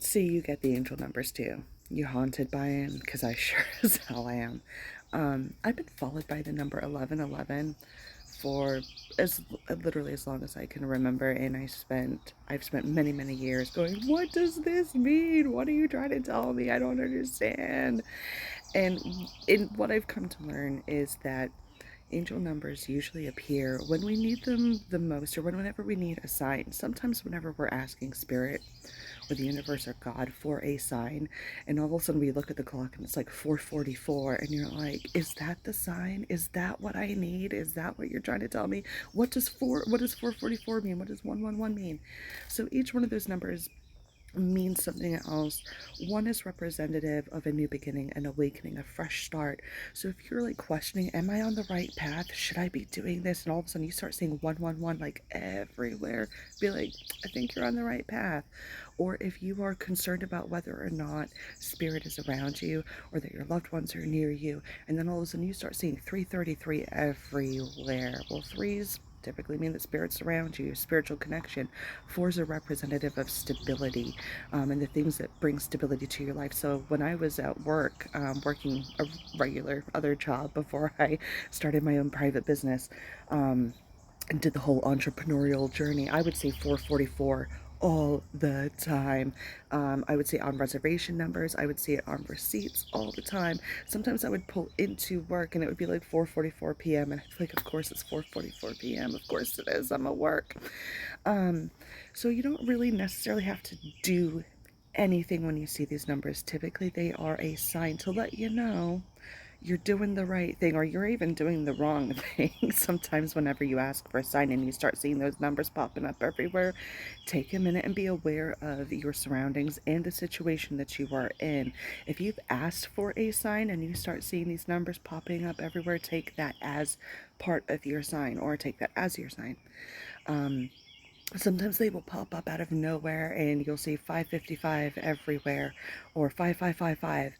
See, you get the angel numbers too. You haunted by them? Because I sure as hell I am. I've been followed by the number 1111 for as literally as long as I can remember, and I've spent many years going, what does this mean? What are you trying to tell me? I don't understand. And in what I've come to learn is that angel numbers usually appear when we need them the most, or whenever we need a sign. Sometimes whenever we're asking spirit or the universe or God for a sign, and all of a sudden we look at the clock and it's like 4:44, and you're like, is that the sign? Is that what I need? Is that what you're trying to tell me? What does 4:44 mean? What does 111 mean? So each one of those numbers means something else. One is representative of a new beginning, an awakening, a fresh start. So if you're like questioning, am I on the right path? Should I be doing this? And all of a sudden you start seeing 111 like everywhere, be like, I think you're on the right path. Or if you are concerned about whether or not spirit is around you or that your loved ones are near you, and then all of a sudden you start seeing 333 everywhere. Well, threes typically mean that spirits around you, spiritual connection. Four is a representative of stability, and the things that bring stability to your life. So when I was at work, working a regular other job before I started my own private business, and did the whole entrepreneurial journey, I would say 444 all the time. I would say on reservation numbers, I would see it on receipts all the time. Sometimes I would pull into work and it would be like 4:44 p.m. and I'd be like, of course it's 4:44 p.m. Of course it is. I'm at work. Um, so you don't really necessarily have to do anything when you see these numbers. Typically, they are a sign to let you know you're doing the right thing, or you're even doing the wrong thing. Sometimes whenever you ask for a sign and you start seeing those numbers popping up everywhere, take a minute and be aware of your surroundings and the situation that you are in. If you've asked for a sign and you start seeing these numbers popping up everywhere, take that as part of your sign, or take that as your sign. Sometimes they will pop up out of nowhere and you'll see 555 everywhere, or 5555.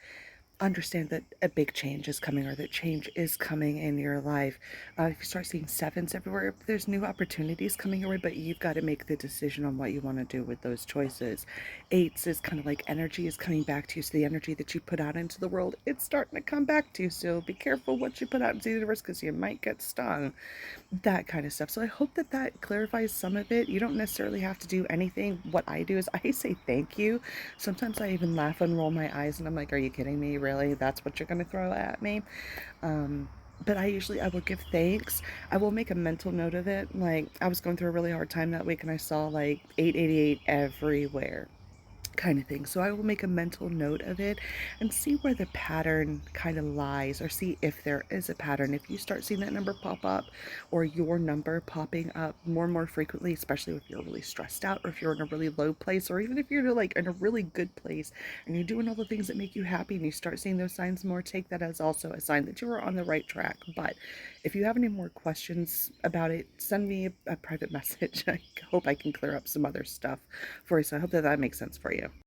Understand that a big change is coming, or that change is coming in your life. If you start seeing sevens everywhere, there's new opportunities coming your way, but you've got to make the decision on what you want to do with those choices. Eights is kind of like energy is coming back to you. So the energy that you put out into the world, it's starting to come back to you. So be careful what you put out into the universe, because you might get stung. That kind of stuff. So I hope that that clarifies some of it. You don't necessarily have to do anything. What I do is I say thank you. Sometimes I even laugh and roll my eyes and I'm like, are you kidding me? Really? That's what you're going to throw at me? But I will give thanks. I will make a mental note of it. Like, I was going through a really hard time that week and I saw like 888 everywhere, kind of thing. So I will make a mental note of it and see where the pattern kind of lies, or see if there is a pattern. If you start seeing that number pop up, or your number popping up more and more frequently, especially if you're really stressed out, or if you're in a really low place, or even if you're like in a really good place and you're doing all the things that make you happy and you start seeing those signs more, take that as also a sign that you are on the right track. But if you have any more questions about it, send me a private message. I hope I can clear up some other stuff for you. So I hope that that makes sense for you.